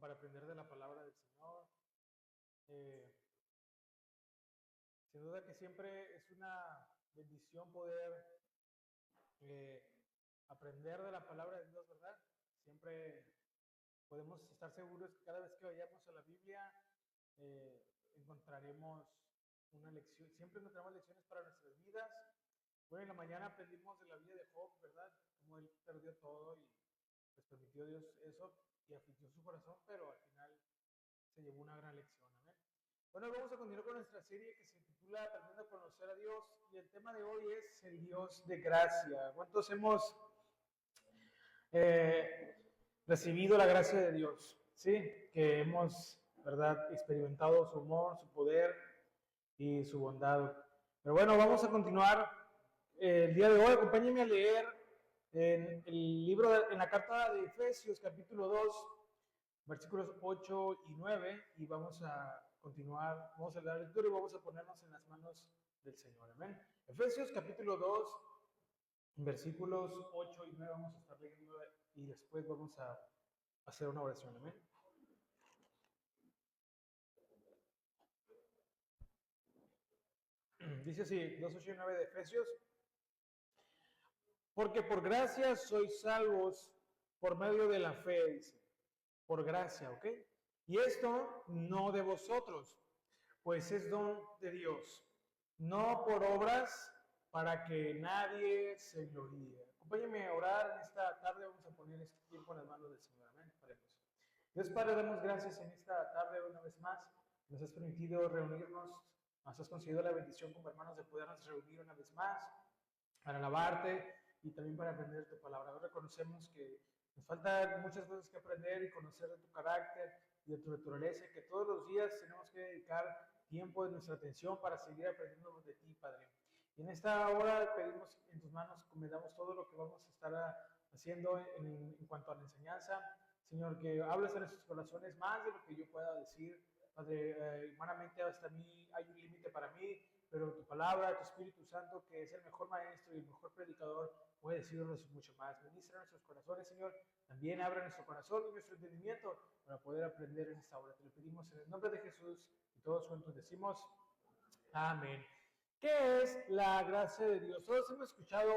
para aprender de la palabra del Señor. Eh, Sin duda que siempre es una bendición poder eh, aprender de la palabra de Dios, ¿verdad? Siempre podemos estar seguros que cada vez que vayamos a la Biblia encontraremos una lección, siempre encontramos lecciones para nuestras vidas. Bueno, en la mañana aprendimos de la vida de Job, ¿verdad? Cómo él perdió todo y pues permitió Dios eso y afligió su corazón, pero al final se llevó una gran lección. Amén. Bueno, vamos a continuar con nuestra serie que se titula Aprendiendo a conocer a Dios y el tema de hoy es el Dios de gracia. ¿Cuántos hemos eh, recibido la gracia de Dios? Sí, que hemos, ¿verdad?, experimentado su amor, su poder y su bondad. Pero bueno, vamos a continuar el día de hoy. Acompáñenme a leer en el libro, en la carta de Efesios, capítulo 2, versículos 8 y 9, y vamos a continuar, vamos a leer la lectura y vamos a ponernos en las manos del Señor. Amén. Efesios, capítulo 2, versículos 8 y 9, vamos a estar leyendo y después vamos a hacer una oración. Amén. Dice así, 2, 8 y 9 de Efesios. Porque por gracia sois salvos por medio de la fe, dice. Por gracia, ¿ok? Y esto no de vosotros, pues es don de Dios, no por obras para que nadie se gloríe. Acompáñenme a orar en esta tarde, vamos a poner este tiempo en las manos del Señor. Amén. Oremos. Dios Padre, damos gracias en esta tarde una vez más. Nos has permitido reunirnos, nos has concedido la bendición como hermanos de podernos reunir una vez más para alabarte y también para aprender tu palabra. Ahora reconocemos que nos faltan muchas cosas que aprender y conocer de tu carácter y de tu naturaleza, que todos los días tenemos que dedicar tiempo de nuestra atención para seguir aprendiendo de ti, Padre. Y en esta hora pedimos en tus manos, encomendamos todo lo que vamos a estar haciendo en cuanto a la enseñanza. Señor, que hables a nuestros corazones más de lo que yo pueda decir. Padre, humanamente hasta mí hay un límite para mí, pero tu palabra, tu Espíritu Santo, que es el mejor maestro y el mejor predicador, puede decirnos mucho más. Ministra nuestros corazones, Señor. También abre nuestro corazón y nuestro entendimiento para poder aprender en esta hora. Te lo pedimos en el nombre de Jesús y todos juntos decimos amén. ¿Qué es la gracia de Dios? Todos hemos escuchado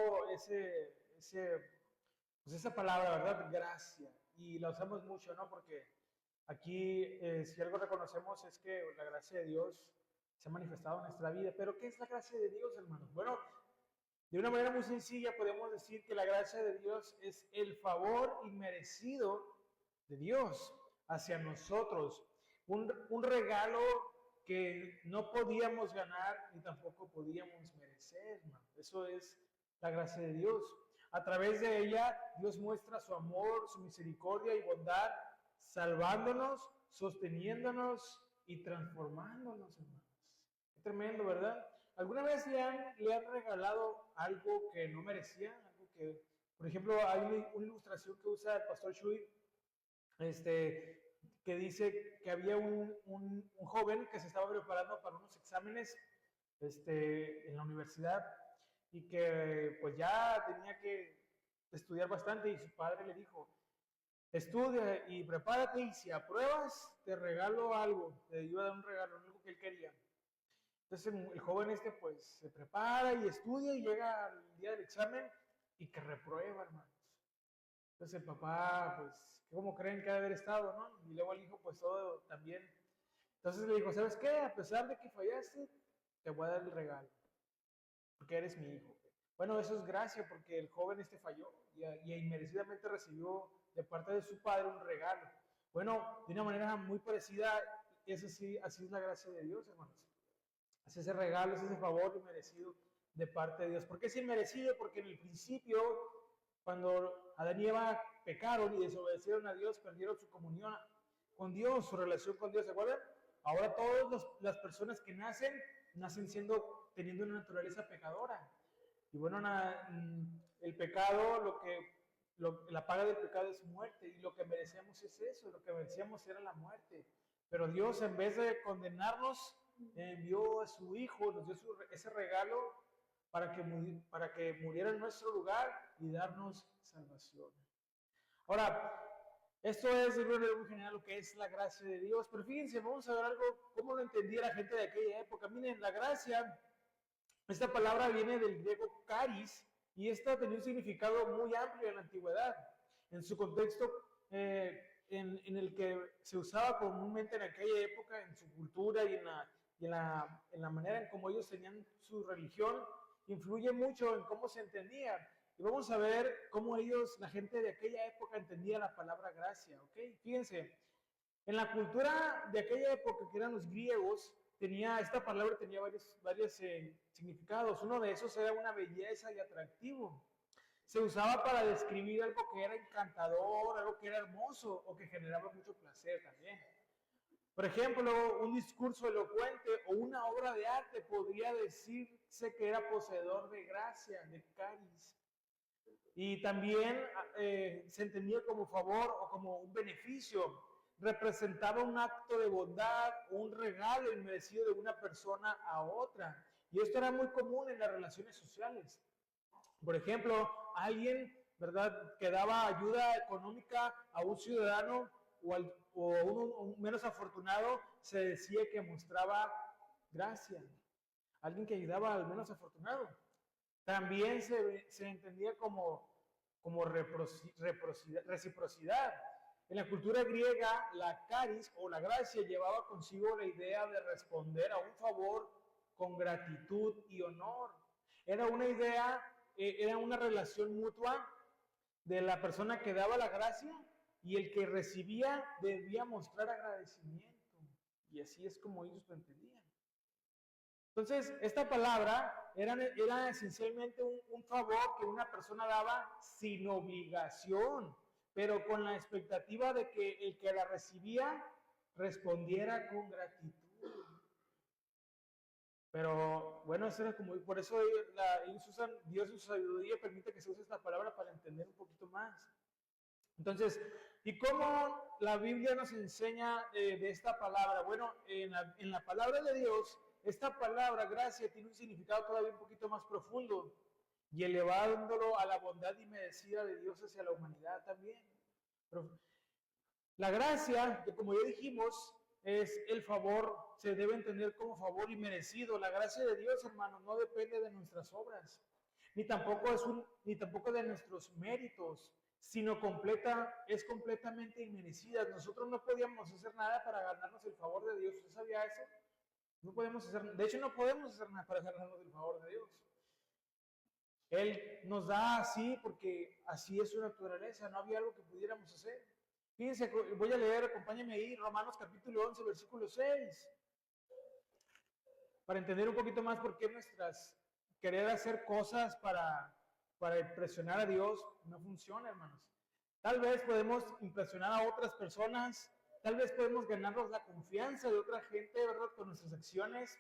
pues esa palabra, ¿verdad? Gracia. Y la usamos mucho, ¿no? Porque aquí, si algo reconocemos es que la gracia de Dios se ha manifestado en nuestra vida. Pero ¿qué es la gracia de Dios, hermanos? Bueno, de una manera muy sencilla podemos decir que la gracia de Dios es el favor inmerecido de Dios hacia nosotros. Un regalo que no podíamos ganar ni tampoco podíamos merecer, hermano. Eso es la gracia de Dios. A través de ella, Dios muestra su amor, su misericordia y bondad, salvándonos, sosteniéndonos y transformándonos, hermanos. Qué tremendo, ¿verdad? ¿Alguna vez le han regalado algo que no merecía? Algo que, por ejemplo, hay una ilustración que usa el pastor Shui, que dice que había un joven que se estaba preparando para unos exámenes en la universidad y que pues ya tenía que estudiar bastante y su padre le dijo, estudia y prepárate y si apruebas te regalo algo, te iba a dar un regalo, algo que él quería. Entonces el joven pues se prepara y estudia y llega al día del examen y que reprueba, hermanos. Entonces el papá, pues, ¿cómo creen que ha de haber estado, no? Y luego el hijo, pues todo también. Entonces le dijo, ¿sabes qué? A pesar de que fallaste, te voy a dar el regalo, porque eres mi hijo. Bueno, eso es gracia, porque el joven falló y inmerecidamente recibió de parte de su padre un regalo. Bueno, de una manera muy parecida, así es la gracia de Dios, hermanos. Es ese regalo, es ese favor inmerecido de parte de Dios. ¿Por qué es inmerecido? Porque en el principio, cuando Adán y Eva pecaron y desobedecieron a Dios, perdieron su comunión con Dios, su relación con Dios, ¿se acuerdan? Ahora todas las personas que nacen teniendo una naturaleza pecadora. Y bueno, el pecado, la paga del pecado es muerte, y lo que merecemos es eso, lo que merecíamos era la muerte. Pero Dios, en vez de condenarnos, envió a su Hijo, nos dio ese regalo para que muriera en nuestro lugar y darnos salvación. Ahora, Esto es, en general, lo que es la gracia de Dios. Pero fíjense, vamos a ver algo, cómo lo entendía la gente de aquella época. Miren, la gracia, esta palabra viene del griego charis, y esta tenía un significado muy amplio en la antigüedad. En su contexto, en el que se usaba comúnmente en aquella época, en su cultura y en la manera en cómo ellos tenían su religión, influye mucho en cómo se entendía. Y vamos a ver cómo la gente de aquella época entendía la palabra gracia, ¿ok? Fíjense, en la cultura de aquella época, que eran los griegos, esta palabra tenía varios significados. Uno de esos era una belleza y atractivo. Se usaba para describir algo que era encantador, algo que era hermoso o que generaba mucho placer también. Por ejemplo, un discurso elocuente o una obra de arte podría decirse que era poseedor de gracia, de caris. Y también se entendía como favor o como un beneficio. Representaba un acto de bondad o un regalo inmerecido de una persona a otra. Y esto era muy común en las relaciones sociales. Por ejemplo, alguien, ¿verdad?, que daba ayuda económica a un ciudadano o a un menos afortunado, se decía que mostraba gracia. Alguien que ayudaba al menos afortunado. También se entendía como reciprocidad. En la cultura griega, la caris o la gracia llevaba consigo la idea de responder a un favor con gratitud y honor. Era una idea, era una relación mutua de la persona que daba la gracia, y el que recibía debía mostrar agradecimiento. Y así es como ellos lo entendían. Entonces, esta palabra era esencialmente un favor que una persona daba sin obligación, pero con la expectativa de que el que la recibía respondiera con gratitud. Pero bueno, eso era como, por eso Dios en su sabiduría permite que se use esta palabra para entender un poquito más. Entonces, ¿y cómo la Biblia nos enseña de esta palabra? Bueno, en la palabra de Dios, esta palabra gracia tiene un significado todavía un poquito más profundo, y elevándolo a la bondad inmerecida de Dios hacia la humanidad también. Pero la gracia, que como ya dijimos, es el favor, se debe entender como favor inmerecido. La gracia de Dios, hermanos, no depende de nuestras obras, ni tampoco de nuestros méritos, sino es completamente inmerecida. Nosotros no podíamos hacer nada para ganarnos el favor de Dios. ¿Usted sabía eso? No podemos hacer, de hecho, no podemos hacer nada para ganarnos el favor de Dios. Él nos da así porque así es su naturaleza, no había algo que pudiéramos hacer. Fíjense, voy a leer, acompáñenme ahí, Romanos capítulo 11, versículo 6, para entender un poquito más por qué querer hacer cosas para impresionar a Dios no funciona, hermanos. Tal vez podemos impresionar a otras personas, tal vez podemos ganarnos la confianza de otra gente, ¿verdad?, con nuestras acciones,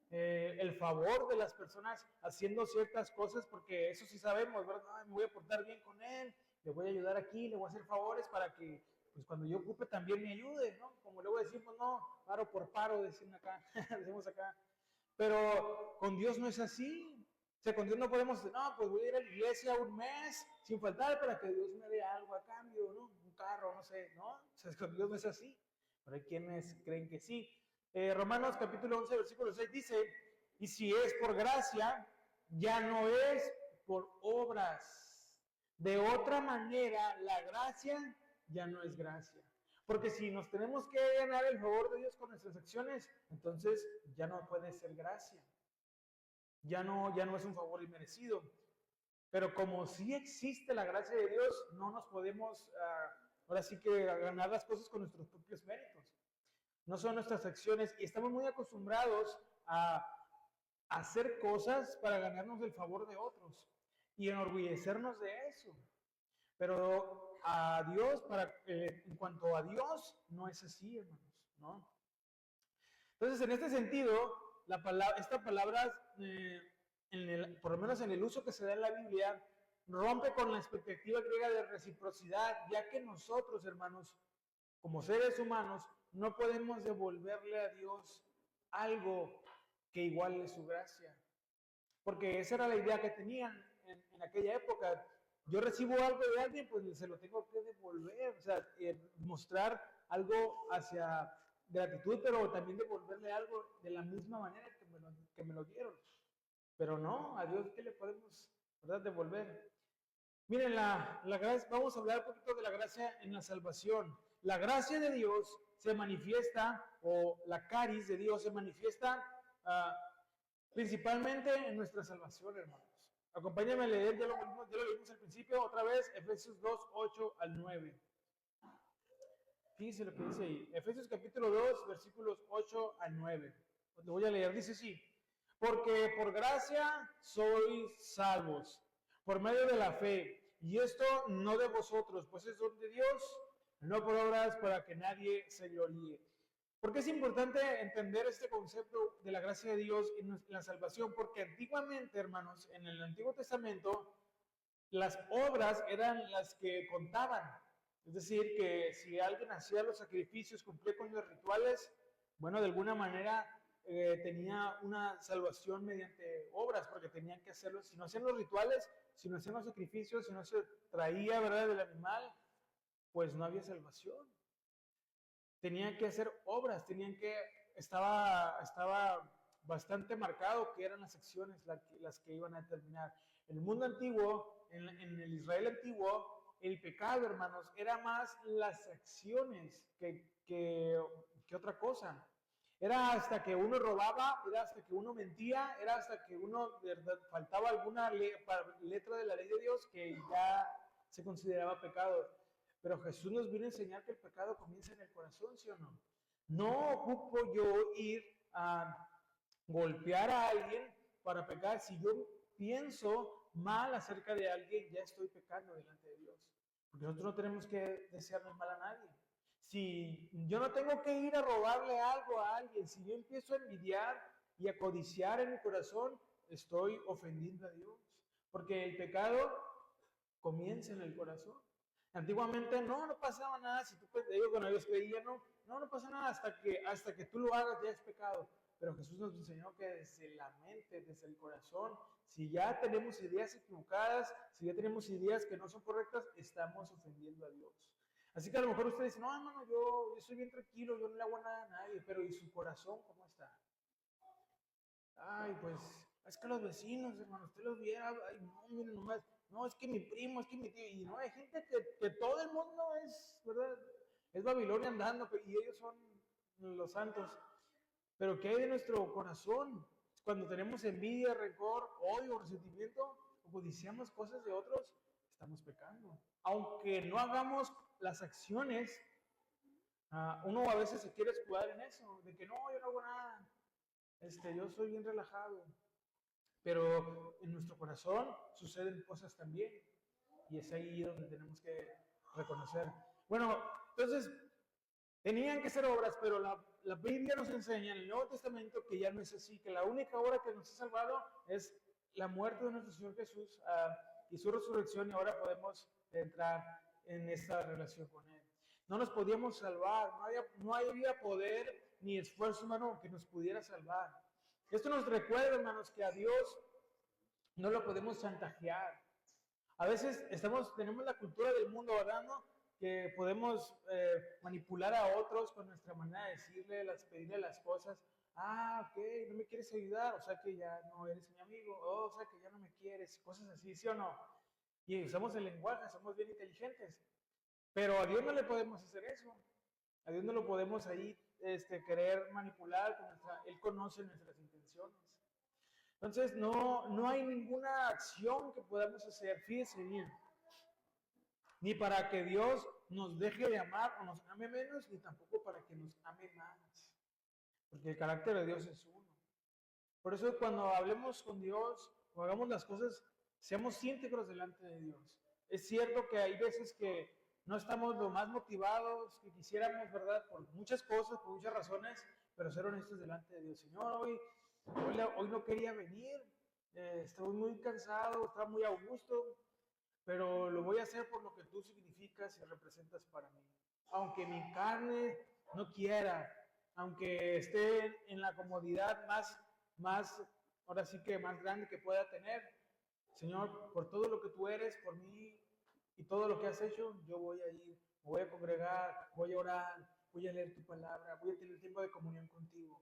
el favor de las personas haciendo ciertas cosas, porque eso sí sabemos, ¿verdad? Ay, me voy a portar bien con él, le voy a ayudar aquí, le voy a hacer favores para que, pues cuando yo ocupe también me ayude, ¿no? Como luego decimos, no, paro por paro, decimos acá, decimos acá. Pero con Dios no es así. O sea, con Dios no podemos decir, no, pues voy a ir a la iglesia un mes sin faltar para que Dios me dé algo a cambio, ¿no? Un carro, no sé, ¿no? O sea, con Dios no es así. Pero hay quienes creen que sí. Romanos capítulo 11, versículo 6 dice, y si es por gracia, ya no es por obras. De otra manera, la gracia ya no es gracia. Porque si nos tenemos que ganar el favor de Dios con nuestras acciones, entonces ya no puede ser gracia. Ya no es un favor inmerecido. Pero como sí existe la gracia de Dios, no nos podemos, ahora sí que ganar las cosas con nuestros propios méritos. No son nuestras acciones, y estamos muy acostumbrados a hacer cosas para ganarnos el favor de otros y enorgullecernos de eso. Pero a Dios, en cuanto a Dios, no es así, hermanos, ¿no? Entonces, en este sentido, esta palabra, por lo menos en el uso que se da en la Biblia, rompe con la expectativa griega de reciprocidad, ya que nosotros, hermanos, como seres humanos, no podemos devolverle a Dios algo que iguale su gracia. Porque esa era la idea que tenían en aquella época. yo recibo algo de alguien, pues se lo tengo que devolver, o sea, mostrar algo hacia gratitud, pero también devolverle algo de la misma manera que me lo dieron. Pero no, a Dios, ¿qué le podemos, verdad, devolver? Miren, la gracia, vamos a hablar un poquito de la gracia en la salvación. La gracia de Dios se manifiesta, o la caris de Dios se manifiesta principalmente en nuestra salvación, hermanos. Acompáñame a leer, ya lo leímos al principio, otra vez, Efesios 2, 8 al 9. Fíjense lo que dice ahí. Efesios capítulo 2, versículos 8 al 9. Lo voy a leer, dice así. Porque por gracia sois salvos, por medio de la fe. Y esto no de vosotros, pues es don de Dios, no por obras para que nadie se gloríe. ¿Por qué es importante entender este concepto de la gracia de Dios en la salvación? Porque antiguamente, hermanos, en el Antiguo Testamento, las obras eran las que contaban. Es decir, que si alguien hacía los sacrificios, cumplía con los rituales, bueno, de alguna manera tenía una salvación mediante obras, porque tenían que hacerlo. Si no hacían los rituales, si no hacían los sacrificios, si no se traía, ¿verdad?, del animal, pues no había salvación. Tenían que hacer obras, estaba bastante marcado que eran las acciones las que iban a determinar. En el mundo antiguo, en el Israel antiguo, el pecado, hermanos, era más las acciones que otra cosa. Era hasta que uno robaba, era hasta que uno mentía, era hasta que uno faltaba alguna letra de la ley de Dios que ya se consideraba pecado. Pero Jesús nos viene a enseñar que el pecado comienza en el corazón, ¿sí o no? No ocupo yo ir a golpear a alguien para pecar. Si yo pienso mal acerca de alguien, ya estoy pecando delante de Dios. Porque nosotros no tenemos que desearle mal a nadie. Si yo no tengo que ir a robarle algo a alguien, si yo empiezo a envidiar y a codiciar en mi corazón, estoy ofendiendo a Dios. Porque el pecado comienza en el corazón. Antiguamente no pasaba nada, si tú ellos cuando ellos creían, no pasa nada, hasta que tú lo hagas ya es pecado. Pero Jesús nos enseñó que desde la mente, desde el corazón, si ya tenemos ideas equivocadas, si ya tenemos ideas que no son correctas, estamos ofendiendo a Dios. Así que a lo mejor usted dice, no, hermano, yo soy bien tranquilo, yo no le hago nada a nadie, pero ¿y su corazón cómo está? Ay, pues, es que los vecinos, hermano, usted los viera, ay, no, miren nomás, no, es que mi primo, es que mi tío, y no, hay gente que todo el mundo es, ¿verdad? Es Babilonia andando, y ellos son los santos. Pero ¿qué hay de nuestro corazón? Cuando tenemos envidia, rencor, odio, resentimiento, o codiciamos cosas de otros, estamos pecando. Aunque no hagamos las acciones, uno a veces se quiere escudar en eso, de que no, yo no hago nada, yo soy bien relajado. Pero en nuestro corazón suceden cosas también. Y es ahí donde tenemos que reconocer. Bueno, entonces, tenían que ser obras, pero la Biblia nos enseña en el Nuevo Testamento que ya no es así, que la única obra que nos ha salvado es la muerte de nuestro Señor Jesús y su resurrección, y ahora podemos entrar en esta relación con Él. No nos podíamos salvar, no había poder ni esfuerzo humano que nos pudiera salvar. Esto nos recuerda, hermanos, que a Dios no lo podemos chantajear. A veces tenemos la cultura del mundo, ¿verdad? ¿No? Que podemos manipular a otros con nuestra manera de pedirle las cosas. Ah, ok, no me quieres ayudar, o sea que ya no eres mi amigo, o sea que ya no me quieres, cosas así, ¿sí o no? Y usamos el lenguaje, somos bien inteligentes. Pero a Dios no le podemos hacer eso. A Dios no lo podemos ahí querer manipular, Él conoce nuestras intenciones. Entonces, no hay ninguna acción que podamos hacer, fíjense bien, ni para que Dios nos deje de amar o nos ame menos, ni tampoco para que nos ame más, porque el carácter de Dios es uno. Por eso cuando hablemos con Dios o hagamos las cosas, seamos íntegros delante de Dios. Es cierto que hay veces que no estamos lo más motivados que quisiéramos, ¿verdad? Por muchas cosas, por muchas razones, pero ser honestos delante de Dios. Señor, hoy no quería venir, estoy muy cansado, estaba muy a gusto, pero lo voy a hacer por lo que tú significas y representas para mí. Aunque mi carne no quiera, aunque esté en la comodidad ahora sí que más grande que pueda tener, Señor, por todo lo que tú eres, por mí y todo lo que has hecho, yo voy a ir, me voy a congregar, voy a orar, voy a leer tu palabra, voy a tener tiempo de comunión contigo.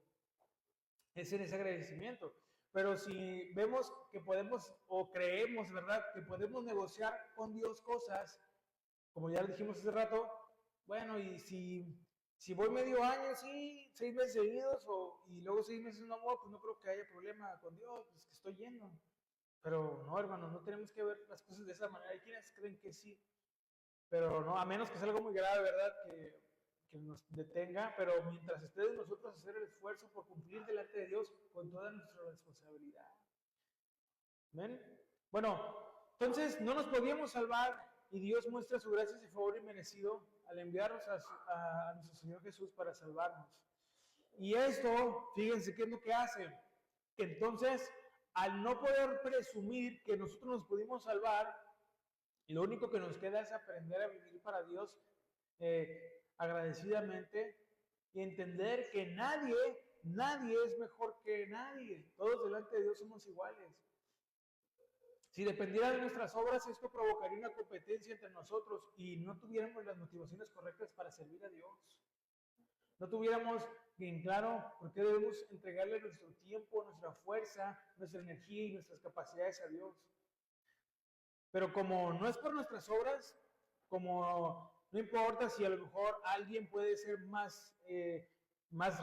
Ese es ese agradecimiento. Pero si vemos que podemos o creemos, ¿verdad?, que podemos negociar con Dios cosas, como ya dijimos hace rato, bueno, y si voy medio año, sí, 6 meses seguidos, y luego 6 meses no voy, pues no creo que haya problema con Dios, pues que estoy yendo. Pero no, hermanos, no tenemos que ver las cosas de esa manera. Hay quienes creen que sí, pero no, a menos que sea algo muy grave, ¿verdad? Que nos detenga, pero mientras esté de nosotros hacer el esfuerzo por cumplir delante de Dios con toda nuestra responsabilidad. ¿Ven? Bueno, entonces no nos podíamos salvar y Dios muestra su gracia y su favor inmerecido al enviarnos a nuestro Señor Jesús para salvarnos. Y esto, fíjense qué es lo que hace. Que entonces, al no poder presumir que nosotros nos pudimos salvar, lo único que nos queda es aprender a vivir para Dios agradecidamente y entender que nadie es mejor que nadie. Todos delante de Dios somos iguales. Si dependiera de nuestras obras, esto provocaría una competencia entre nosotros y no tuviéramos las motivaciones correctas para servir a Dios. No tuviéramos bien claro por qué debemos entregarle nuestro tiempo, nuestra fuerza, nuestra energía y nuestras capacidades a Dios. Pero como no es por nuestras obras, como no importa si a lo mejor alguien puede ser más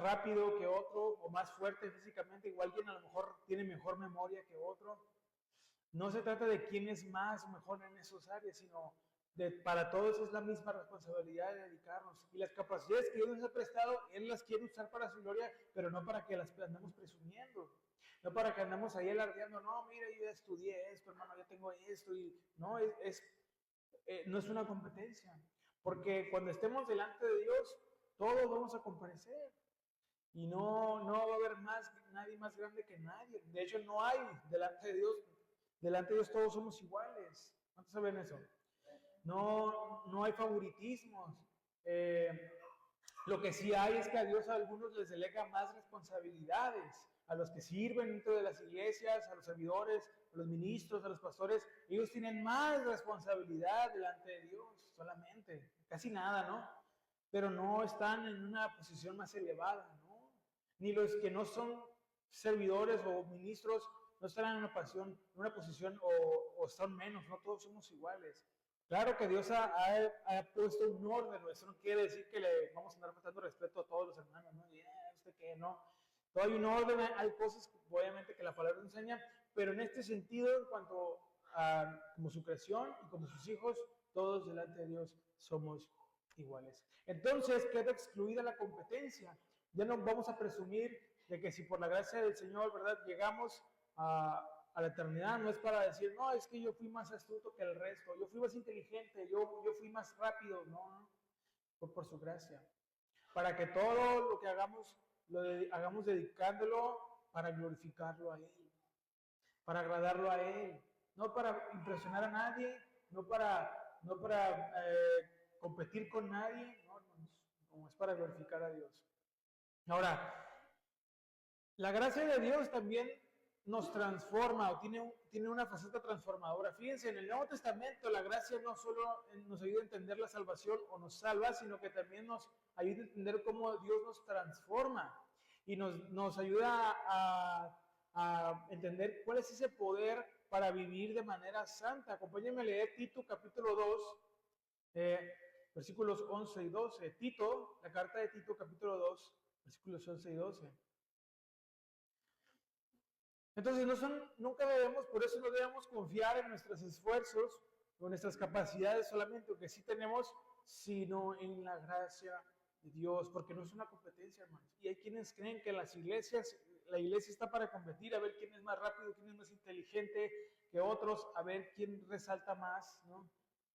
rápido que otro o más fuerte físicamente, o alguien a lo mejor tiene mejor memoria que otro, no se trata de quién es más o mejor en esas áreas, sino para todos es la misma responsabilidad de dedicarnos. Y las capacidades que Dios nos ha prestado, Él las quiere usar para su gloria, pero no para que las andemos presumiendo. No para que andamos ahí alardeando, no, mira, yo ya estudié esto, hermano, ya tengo esto. Y no, no es una competencia. Porque cuando estemos delante de Dios, todos vamos a comparecer. Y no va a haber nadie más grande que nadie. De hecho, no hay delante de Dios. Delante de Dios todos somos iguales. ¿Cuántos saben eso? No hay favoritismos. Lo que sí hay es que a Dios a algunos les delega más responsabilidades. A los que sirven dentro de las iglesias, a los servidores, a los ministros, a los pastores, ellos tienen más responsabilidad delante de Dios solamente. Casi nada, ¿no? Pero no están en una posición más elevada, ¿no? Ni los que no son servidores o ministros no están en una posición o son menos, no todos somos iguales. Claro que Dios ha puesto un orden, eso no quiere decir que le vamos a andar faltando respeto a todos los hermanos, ¿no? ¿Usted qué? No. Todo hay un orden, hay cosas obviamente que la palabra enseña, pero en este sentido, en cuanto a como su creación y como sus hijos, todos delante de Dios somos iguales. Entonces queda excluida la competencia. Ya no vamos a presumir de que si por la gracia del Señor, ¿verdad?, llegamos a la eternidad, no es para decir, no, es que yo fui más astuto que el resto, yo fui más inteligente, yo fui más rápido, no, fue por su gracia. Para que todo lo que hagamos, hagamos dedicándolo para glorificarlo a Él, para agradarlo a Él, no para impresionar a nadie, no para competir con nadie, no, es para glorificar a Dios. Ahora, la gracia de Dios también nos transforma o tiene una faceta transformadora. Fíjense, en el Nuevo Testamento la gracia no solo nos ayuda a entender la salvación o nos salva, sino que también nos ayuda a entender cómo Dios nos transforma y nos ayuda a entender cuál es ese poder para vivir de manera santa. Acompáñenme a leer Tito capítulo 2, versículos 11 y 12. Tito, la carta de Tito capítulo 2, versículos 11 y 12. Entonces, nunca debemos, por eso no debemos confiar en nuestros esfuerzos o en nuestras capacidades solamente, que sí tenemos, sino en la gracia de Dios, porque no es una competencia, hermanos. Y hay quienes creen que en las iglesias, la iglesia está para competir, a ver quién es más rápido, quién es más inteligente que otros, a ver quién resalta más, ¿no?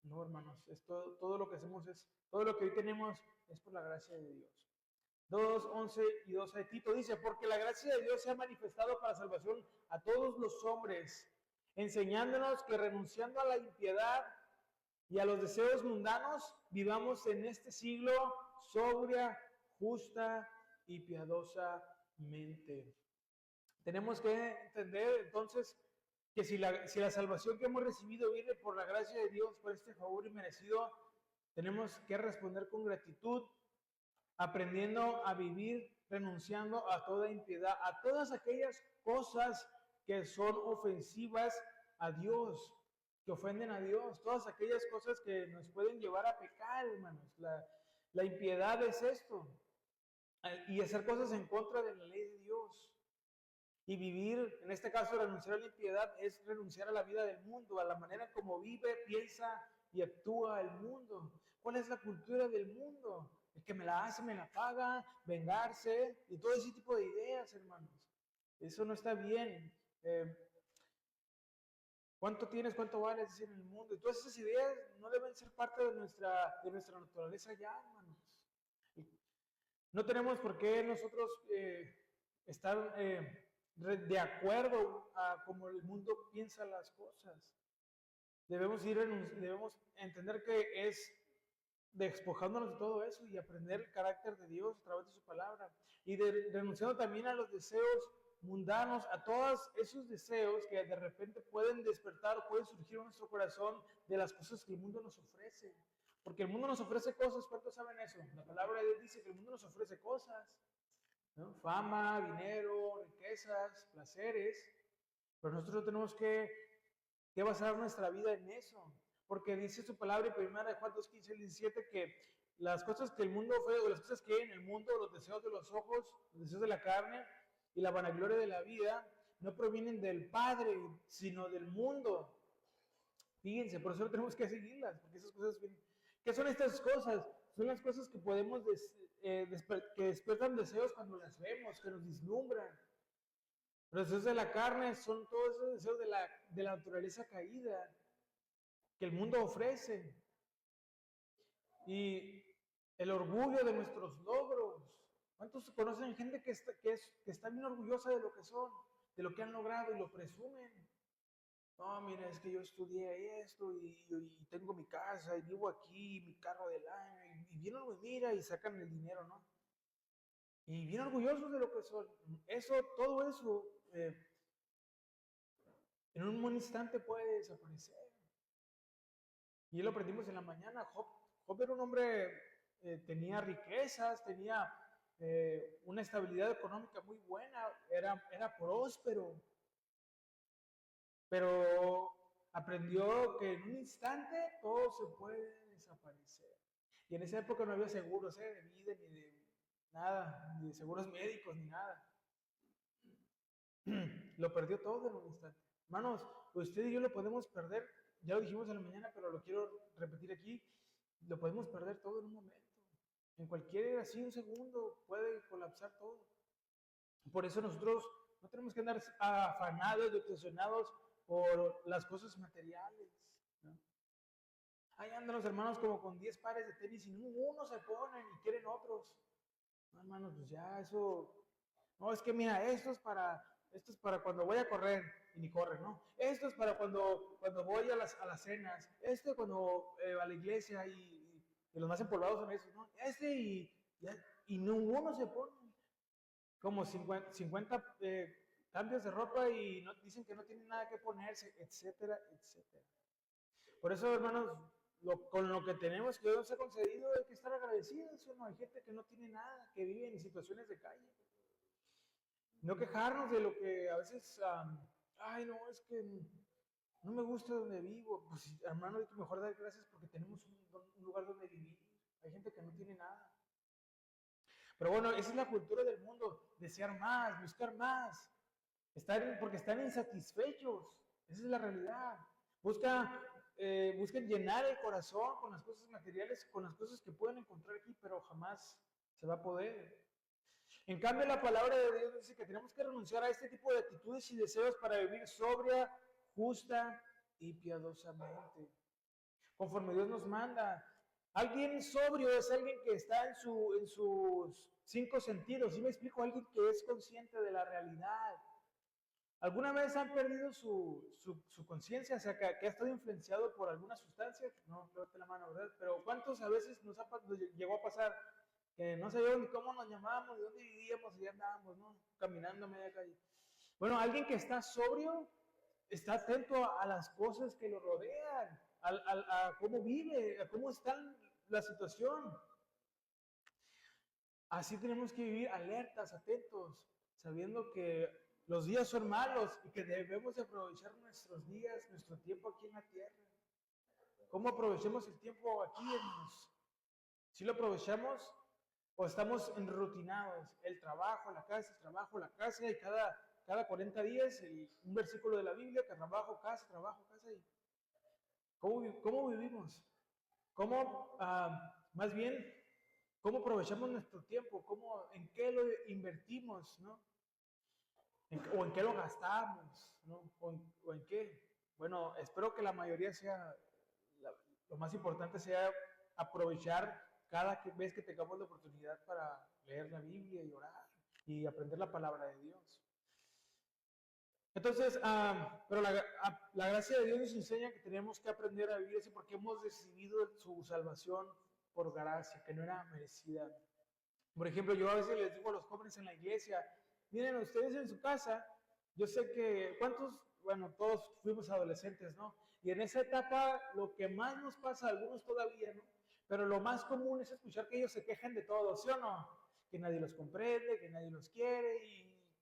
No, hermanos, todo lo que hacemos todo lo que hoy tenemos es por la gracia de Dios. 2, 11 y 12 de Tito dice, porque la gracia de Dios se ha manifestado para salvación a todos los hombres, enseñándonos que renunciando a la impiedad y a los deseos mundanos, vivamos en este siglo sobria, justa y piadosamente. Tenemos que entender entonces que si la salvación que hemos recibido viene por la gracia de Dios, por este favor inmerecido, tenemos que responder con gratitud, aprendiendo a vivir, renunciando a toda impiedad, a todas aquellas cosas que son ofensivas a Dios, que ofenden a Dios, todas aquellas cosas que nos pueden llevar a pecar, hermanos. La impiedad es esto, y hacer cosas en contra de la ley de Dios. Y vivir, en este caso, renunciar a la impiedad es renunciar a la vida del mundo, a la manera como vive, piensa y actúa el mundo. ¿Cuál es la cultura del mundo? El que me la hace, me la paga, vengarse y todo ese tipo de ideas, hermanos. Eso no está bien. ¿Cuánto tienes? ¿Cuánto vales? Decir, en el mundo. Y todas esas ideas no deben ser parte de nuestra naturaleza ya, hermanos. No tenemos por qué nosotros estar de acuerdo a cómo el mundo piensa las cosas. Debemos entender que es despojándonos de todo eso y aprender el carácter de Dios a través de su palabra. Y renunciando también a los deseos mundanos, a todos esos deseos que de repente pueden despertar o pueden surgir en nuestro corazón de las cosas que el mundo nos ofrece. Porque el mundo nos ofrece cosas, ¿cuántos saben eso? La palabra de Dios dice que el mundo nos ofrece cosas, ¿no? Fama, dinero, riquezas, placeres, pero nosotros tenemos que basar nuestra vida en eso, porque dice su palabra en 1 Juan 2, 15 y 17 que las cosas que el mundo ofrece, o las cosas que hay en el mundo, los deseos de los ojos, los deseos de la carne y la vanagloria de la vida, no provienen del Padre, sino del mundo. Fíjense, por eso tenemos que seguirlas, porque esas cosas vienen. ¿Qué son estas cosas? Son las cosas que podemos que despiertan deseos cuando las vemos, que nos vislumbran. Los deseos de la carne son todos esos deseos de la naturaleza caída que el mundo ofrece. Y el orgullo de nuestros logros. ¿Cuántos conocen gente que está bien orgullosa de lo que son, de lo que han logrado y lo presumen? No, mira, es que yo estudié esto y tengo mi casa y vivo aquí, mi carro del año, y vienen, mira, y sacan el dinero, ¿no? Y bien orgullosos de lo que son. Todo eso, en un instante puede desaparecer. Y lo aprendimos en la mañana. Job era un hombre, tenía riquezas, tenía una estabilidad económica muy buena, era próspero. Pero aprendió que en un instante todo se puede desaparecer. Y en esa época no había seguros de vida, ni de nada, ni de seguros médicos, ni nada. Lo perdió todo en un instante. Hermanos, usted y yo lo podemos perder, ya lo dijimos en la mañana, pero lo quiero repetir aquí, lo podemos perder todo en un momento. En cualquier, así un segundo, puede colapsar todo. Por eso nosotros no tenemos que andar afanados y obsesionados por las cosas materiales, ¿no? Ahí andan los hermanos como con 10 pares de tenis y uno se ponen y quieren otros. No, hermanos, pues ya eso. No, es que mira, esto es para cuando voy a correr y ni corren, ¿no? Esto es para cuando voy a las cenas. Esto es cuando a la iglesia y los más empolvados son esos, ¿no? Y ninguno se pone. Como 50 cambios de ropa y dicen que no tienen nada que ponerse, etcétera, etcétera. Por eso, hermanos, con lo que tenemos que Dios nos ha concedido hay que estar agradecidos, ¿no? Hay gente que no tiene nada, que vive en situaciones de calle. No quejarnos de lo que a veces, ay, no, es que no me gusta donde vivo. Pues, hermano, hay que mejor dar gracias porque tenemos un lugar donde vivir. Hay gente que no tiene nada. Pero bueno, esa es la cultura del mundo, desear más, buscar más, porque están insatisfechos, esa es la realidad. Buscan llenar el corazón con las cosas materiales, con las cosas que pueden encontrar aquí, pero jamás se va a poder. En cambio, la palabra de Dios dice que tenemos que renunciar a este tipo de actitudes y deseos para vivir sobria, justa y piadosamente, conforme Dios nos manda. Alguien sobrio es alguien que está en sus 5 sentidos. ¿Sí me explico? Alguien que es consciente de la realidad. ¿Alguna vez han perdido su conciencia? O sea, que ha estado influenciado por alguna sustancia. No, levante la mano, ¿verdad? Pero ¿cuántos a veces nos llegó a pasar que no sabíamos ni cómo nos llamábamos, de dónde vivíamos y ya andábamos, ¿no? Caminando a media calle. Bueno, alguien que está sobrio está atento a las cosas que lo rodean, a cómo vive, a cómo está la situación. Así tenemos que vivir alertas, atentos, sabiendo que los días son malos y que debemos de aprovechar nuestros días, nuestro tiempo aquí en la tierra. ¿Cómo aprovechemos el tiempo aquí, hermanos? ¿Si lo aprovechamos o estamos enrutinados? El trabajo, la casa, y cada 40 días un versículo de la Biblia, que trabajo, casa. Y ¿cómo vivimos? ¿Cómo, más bien, cómo aprovechamos nuestro tiempo? ¿En qué lo invertimos? ¿No? ¿O en qué lo gastamos? ¿No? ¿O en qué? Bueno, espero que la mayoría lo más importante sea aprovechar cada vez que tengamos la oportunidad para leer la Biblia y orar y aprender la palabra de Dios. Entonces, pero la gracia de Dios nos enseña que tenemos que aprender a vivir así porque hemos recibido su salvación por gracia, que no era merecida. Por ejemplo, yo a veces les digo a los jóvenes en la iglesia, miren, ustedes en su casa, yo sé que, bueno, todos fuimos adolescentes, ¿no? Y en esa etapa lo que más nos pasa, algunos todavía, ¿no? Pero lo más común es escuchar que ellos se quejan de todo, ¿sí o no? Que nadie los comprende, que nadie los quiere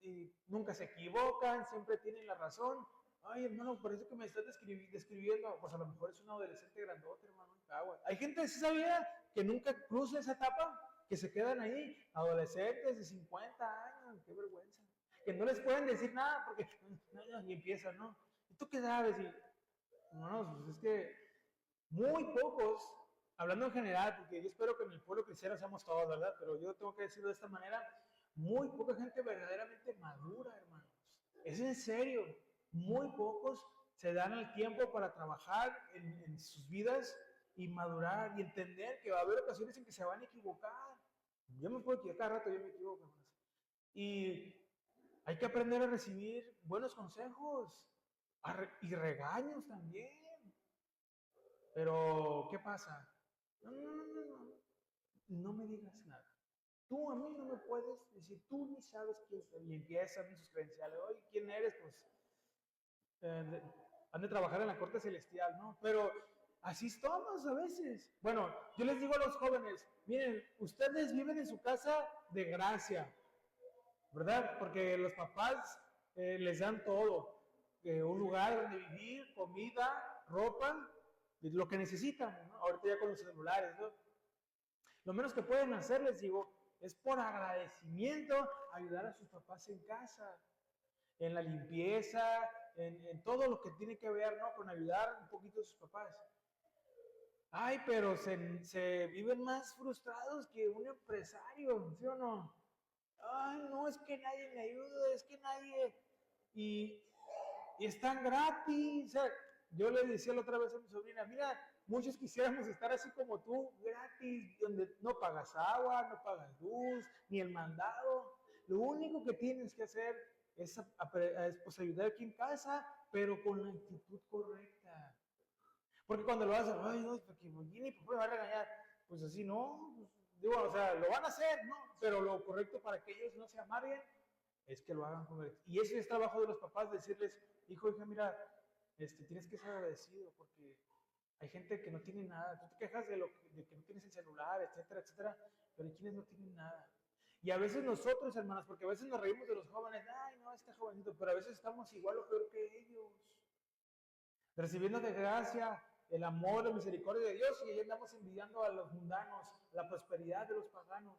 y nunca se equivocan, siempre tienen la razón. Ay, hermano, parece que me estás describiendo, pues a lo mejor es un adolescente grandote, hermano. Hay gente de esa vida que nunca cruza esa etapa, que se quedan ahí, adolescentes de 50 años, qué vergüenza. Que no les pueden decir nada porque y empiezan, ¿no? ¿Y tú qué sabes? No, pues es que muy pocos, hablando en general, porque yo espero que en el pueblo cristiano seamos todos, ¿verdad? Pero yo tengo que decirlo de esta manera, muy poca gente verdaderamente madura, hermanos. Es en serio, muy pocos se dan el tiempo para trabajar en sus vidas y madurar y entender que va a haber ocasiones en que se van a equivocar. Yo me puedo equivocar, cada rato yo me equivoco, hermanos. Y hay que aprender a recibir buenos consejos y regaños también. Pero, ¿qué pasa? No me digas nada. Tú a mí no me puedes decir, tú ni sabes quién soy. Y empiezan sus credenciales. Oye, ¿quién eres? Pues han de trabajar en la corte celestial, ¿no? Pero así estamos a veces. Bueno, yo les digo a los jóvenes, miren, ustedes viven en su casa de gracia, ¿verdad? Porque los papás les dan todo. Un lugar donde vivir, comida, ropa, lo que necesitan, ¿no? Ahorita ya con los celulares, ¿no? Lo menos que pueden hacer, les digo, es por agradecimiento ayudar a sus papás en casa, en la limpieza, en todo lo que tiene que ver, ¿no? Con ayudar un poquito a sus papás. Ay, pero se viven más frustrados que un empresario, ¿sí o no? Ay, no, es que nadie me ayuda, es que nadie... Y, y están gratis. O sea, yo le decía la otra vez a mi sobrina, mira, muchos quisiéramos estar así como tú, gratis, donde no pagas agua, no pagas luz, ni el mandado. Lo único que tienes que hacer es pues, ayudar aquí en casa, pero con la actitud correcta. Porque cuando lo hacen, ay, no, porque mi papá me va a regañar. Pues así no, pues, digo, o sea, lo van a hacer, ¿no? Pero lo correcto para que ellos no se amarguen es que lo hagan con él. Y ese es trabajo de los papás, decirles, hijo, hija, mira, tienes que ser agradecido porque hay gente que no tiene nada. Tú te quejas de que no tienes el celular, etcétera, etcétera, pero hay quienes no tienen nada. Y a veces nosotros, hermanos, porque a veces nos reímos de los jóvenes, ay, no, este jovencito, pero a veces estamos igual o peor que ellos. Recibiendo de gracia el amor, la misericordia de Dios y ahí andamos envidiando a los mundanos, la prosperidad de los paganos.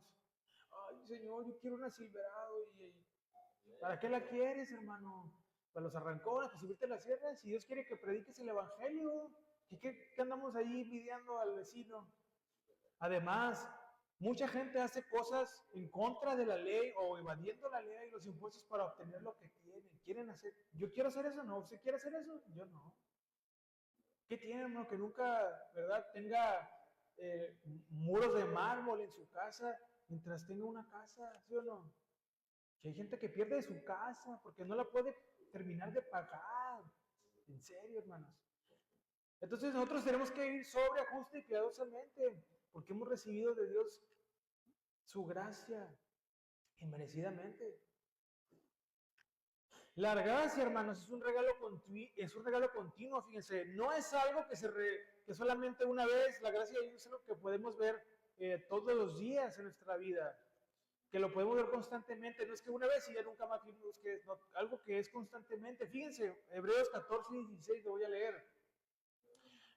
Ay, Señor, yo quiero una Silverado ¿para qué la quieres, hermano? Para los arrancones, para subirte a la sierra. Si Dios quiere que prediques el evangelio, ¿qué andamos ahí envidiando al vecino? Además, mucha gente hace cosas en contra de la ley o evadiendo la ley y los impuestos para obtener lo que tienen. Quieren hacer, yo quiero hacer eso, no. ¿Usted quiere hacer eso? Yo no. ¿Qué tiene, hermano? Que nunca, ¿verdad? Tenga muros de mármol en su casa mientras tenga una casa, ¿sí o no? Que hay gente que pierde su casa porque no la puede terminar de pagar. En serio, hermanos. Entonces nosotros tenemos que vivir sobria, justa y piadosamente porque hemos recibido de Dios su gracia inmerecidamente. La gracia, hermanos, es un regalo continuo, fíjense, no es algo que solamente una vez, la gracia de Dios es algo que podemos ver todos los días en nuestra vida, que lo podemos ver constantemente, no es que una vez y ya nunca más vimos que es, no, algo que es constantemente. Fíjense, Hebreos 14 y 16, lo voy a leer.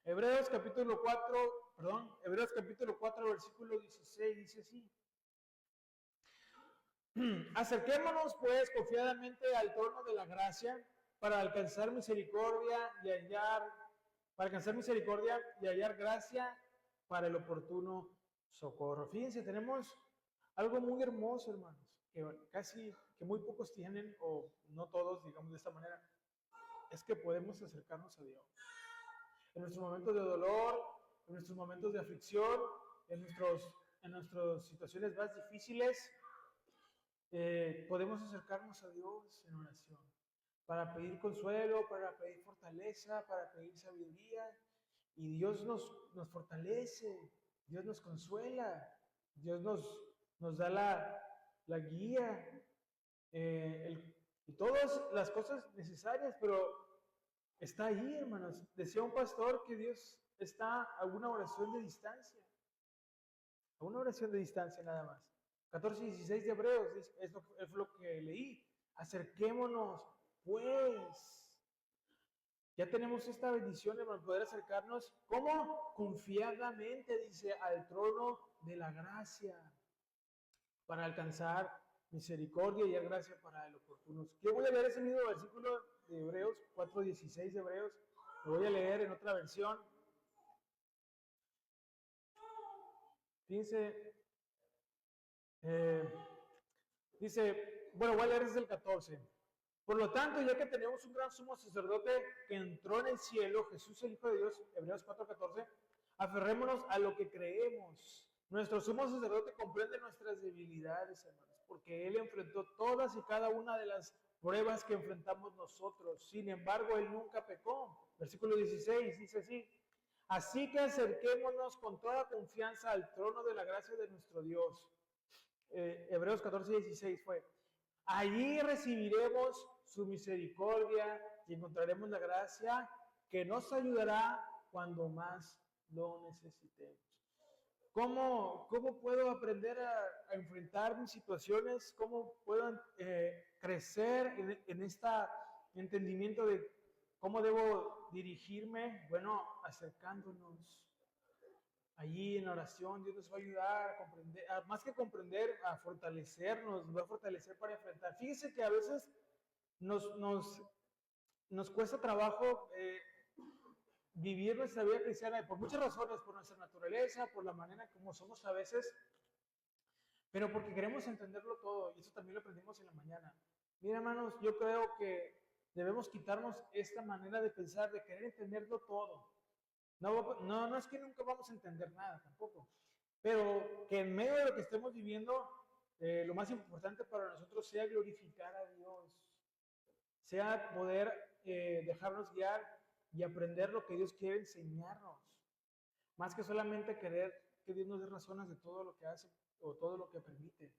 Hebreos capítulo 4, versículo 16, dice así. Acerquémonos pues confiadamente al trono de la gracia para alcanzar misericordia y hallar gracia para el oportuno socorro. Fíjense, tenemos algo muy hermoso, hermanos, que muy pocos tienen, o no todos, digamos de esta manera, es que podemos acercarnos a Dios. En nuestros momentos de dolor, en nuestros momentos de aflicción, en nuestras situaciones más difíciles, podemos acercarnos a Dios en oración para pedir consuelo, para pedir fortaleza, para pedir sabiduría. Y Dios nos fortalece, Dios nos consuela, Dios nos da la guía y todas las cosas necesarias, pero está ahí, hermanos. Decía un pastor que Dios está a una oración de distancia, a una oración de distancia nada más. 14 y 16 de Hebreos, es lo que leí. Acerquémonos, pues. Ya tenemos esta bendición de poder acercarnos, ¿cómo? Confiadamente, dice, al trono de la gracia, para alcanzar misericordia y gracia para el oportuno. Yo voy a leer ese mismo versículo de Hebreos, 4:16 de Hebreos, lo voy a leer en otra versión. Dice, bueno, voy a leer desde el 14. Por lo tanto, ya que tenemos un gran sumo sacerdote que entró en el cielo, Jesús el Hijo de Dios, Hebreos 4:14, aferrémonos a lo que creemos. Nuestro sumo sacerdote comprende nuestras debilidades, hermanos, porque Él enfrentó todas y cada una de las pruebas que enfrentamos nosotros. Sin embargo, Él nunca pecó. Versículo 16 dice así. Así que acerquémonos con toda confianza al trono de la gracia de nuestro Dios. Hebreos 14:16 fue. Allí recibiremos su misericordia y encontraremos la gracia que nos ayudará cuando más lo necesitemos. ¿Cómo puedo aprender a enfrentar mis situaciones? ¿Cómo puedo crecer en este entendimiento de cómo debo dirigirme? Bueno, acercándonos allí en oración. Dios nos va a ayudar a comprender, más que comprender, a fortalecernos, nos va a fortalecer para enfrentar. Fíjese que a veces nos cuesta trabajo vivir nuestra vida cristiana por muchas razones, por nuestra naturaleza, por la manera como somos a veces, pero porque queremos entenderlo todo, y eso también lo aprendimos en la mañana. Mira, hermanos, yo creo que debemos quitarnos esta manera de pensar, de querer entenderlo todo. No es que nunca vamos a entender nada tampoco, pero que en medio de lo que estemos viviendo, lo más importante para nosotros sea glorificar a Dios, sea poder dejarnos guiar y aprender lo que Dios quiere enseñarnos, más que solamente querer que Dios nos dé razones de todo lo que hace o todo lo que permite,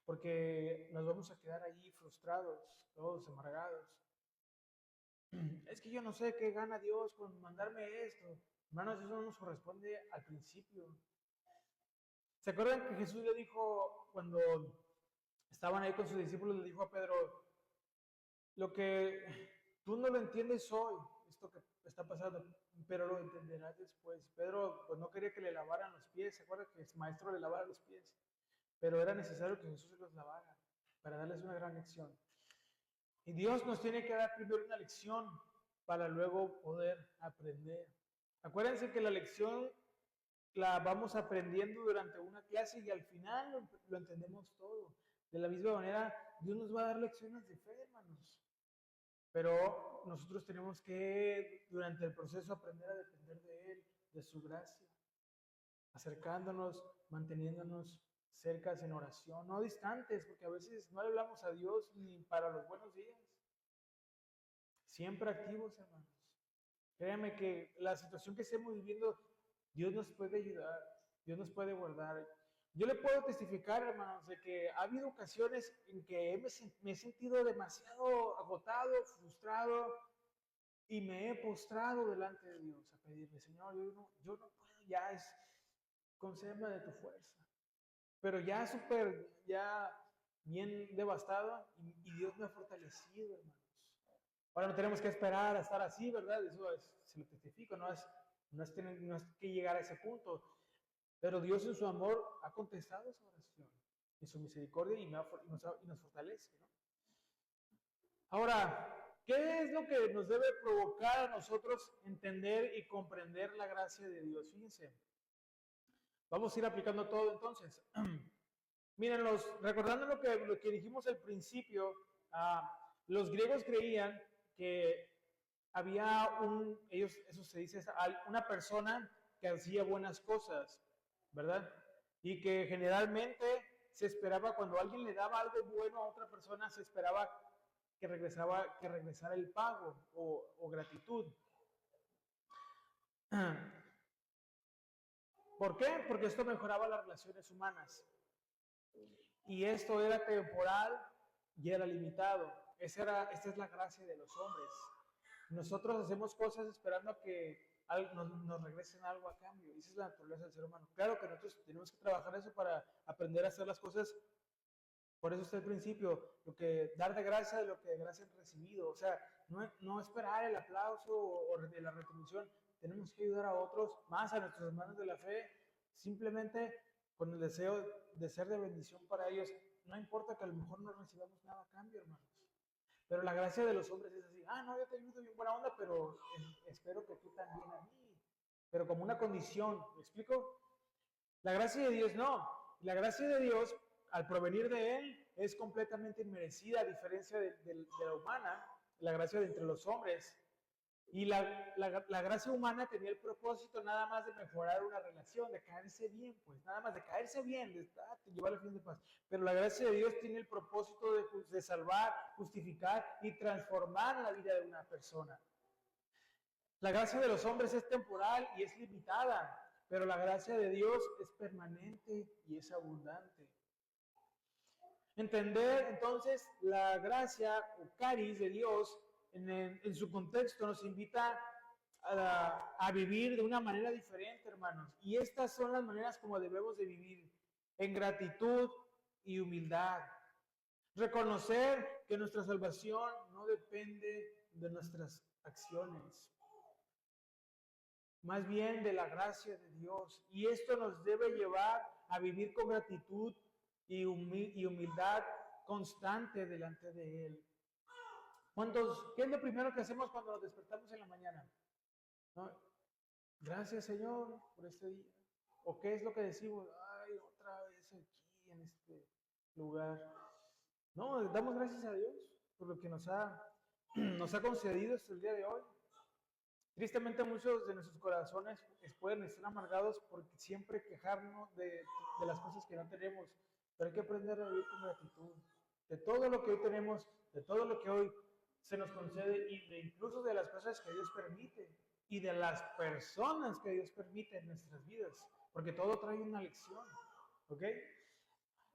porque nos vamos a quedar allí frustrados, todos amargados. Es que yo no sé qué gana Dios con mandarme esto. Hermanos, eso no nos corresponde al principio. ¿Se acuerdan que Jesús le dijo, cuando estaban ahí con sus discípulos, le dijo a Pedro, lo que tú no lo entiendes hoy, esto que está pasando, pero lo entenderás después? Pedro pues no quería que le lavaran los pies, ¿se acuerdan que su maestro le lavara los pies? Pero era necesario que Jesús se los lavara para darles una gran lección. Y Dios nos tiene que dar primero una lección para luego poder aprender. Acuérdense que la lección la vamos aprendiendo durante una clase y al final lo entendemos todo. De la misma manera, Dios nos va a dar lecciones de fe, hermanos. Pero nosotros tenemos que, durante el proceso, aprender a depender de Él, de su gracia, acercándonos, manteniéndonos cercas en oración, no distantes, porque a veces no le hablamos a Dios ni para los buenos días. Siempre activos, hermanos. Créanme que la situación que estemos viviendo, Dios nos puede ayudar, Dios nos puede guardar. Yo le puedo testificar, hermanos, de que ha habido ocasiones en que me he sentido demasiado agotado, frustrado, y me he postrado delante de Dios a pedirle, Señor, yo no puedo, concédeme de tu fuerza. Pero ya bien devastado, y Dios me ha fortalecido, hermanos. Ahora no tenemos que esperar a estar así, ¿verdad? Se lo testifico, no es que llegar a ese punto. Pero Dios en su amor ha contestado esa oración, en su misericordia, y nos fortalece, ¿no? Ahora, ¿qué es lo que nos debe provocar a nosotros entender y comprender la gracia de Dios? Fíjense, vamos a ir aplicando todo entonces. Miren, recordando lo que dijimos al principio, los griegos creían que eso se dice, una persona que hacía buenas cosas, ¿verdad? Y que generalmente se esperaba, cuando alguien le daba algo bueno a otra persona, se esperaba que regresara el pago o gratitud. ¿Por qué? Porque esto mejoraba las relaciones humanas. Y esto era temporal y era limitado. Esta es la gracia de los hombres. Nosotros hacemos cosas esperando a que nos regresen algo a cambio. Esa es la naturaleza del ser humano. Claro que nosotros tenemos que trabajar eso para aprender a hacer las cosas. Por eso está el principio, dar de gracia de lo que de gracia han recibido. O sea, no esperar el aplauso o de la retribución. Tenemos que ayudar a otros, más a nuestros hermanos de la fe, simplemente con el deseo de ser de bendición para ellos. No importa que a lo mejor no recibamos nada a cambio, hermanos. Pero la gracia de los hombres es así, no, yo te ayudo bien buena onda, pero espero que tú también a mí. Pero como una condición, ¿me explico? La gracia de Dios no. La gracia de Dios, al provenir de Él, es completamente inmerecida, a diferencia de la humana, la gracia de entre los hombres. Y la gracia humana tenía el propósito nada más de mejorar una relación, de caerse bien, pues nada más de caerse bien, de llevar el fin de paz. Pero la gracia de Dios tiene el propósito de salvar, justificar y transformar la vida de una persona. La gracia de los hombres es temporal y es limitada, pero la gracia de Dios es permanente y es abundante. Entender entonces la gracia o caris de Dios en su contexto nos invita a vivir de una manera diferente, hermanos. Y estas son las maneras como debemos de vivir, en gratitud y humildad. Reconocer que nuestra salvación no depende de nuestras acciones, más bien de la gracia de Dios. Y esto nos debe llevar a vivir con gratitud y humildad constante delante de Él. ¿Qué es lo primero que hacemos cuando nos despertamos en la mañana? ¿No? Gracias, Señor, por este día. ¿O qué es lo que decimos? Ay, otra vez aquí en este lugar. No, damos gracias a Dios por lo que nos ha concedido hasta el día de hoy. Tristemente muchos de nuestros corazones pueden estar amargados por siempre quejarnos de las cosas que no tenemos, pero hay que aprender a vivir con gratitud de todo lo que hoy tenemos, de todo lo que hoy se nos concede y incluso de las cosas que Dios permite y de las personas que Dios permite en nuestras vidas, porque todo trae una lección, ¿ok?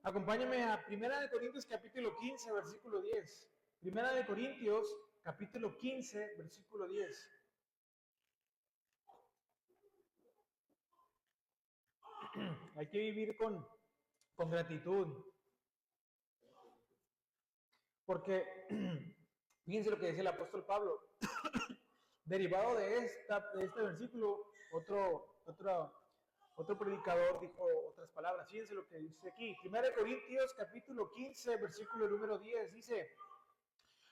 Acompáñame a 1 Corintios capítulo 15, versículo 10. 1 Corintios capítulo 15, versículo 10. Hay que vivir con gratitud. Porque, fíjense lo que dice el apóstol Pablo. Derivado de este versículo, otro predicador dijo otras palabras. Fíjense lo que dice aquí. 1 Corintios capítulo 15, versículo número 10. Dice,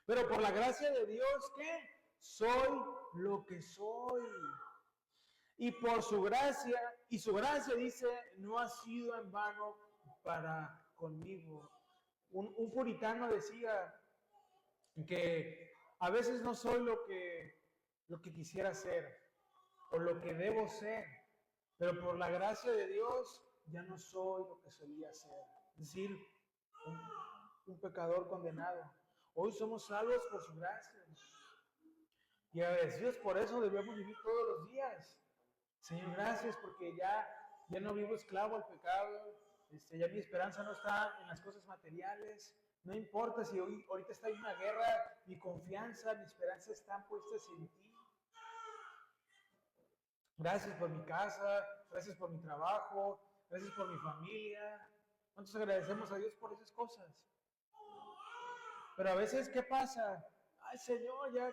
pero por la gracia de Dios, ¿qué? Soy lo que soy. Y por su gracia, dice, no ha sido en vano para conmigo. Un puritano decía que a veces no soy lo que quisiera ser o lo que debo ser, pero por la gracia de Dios ya no soy lo que solía ser. Es decir, un pecador condenado. Hoy somos salvos por su gracia. Y agradecidos por eso debemos vivir todos los días. Señor, gracias porque ya no vivo esclavo al pecado, Ya mi esperanza no está en las cosas materiales. No importa si ahorita está en una guerra, mi confianza, mi esperanza están puestas en ti. Gracias por mi casa, gracias por mi trabajo, gracias por mi familia. ¿Cuántos agradecemos a Dios por esas cosas? Pero a veces, ¿qué pasa? Ay, Señor, ya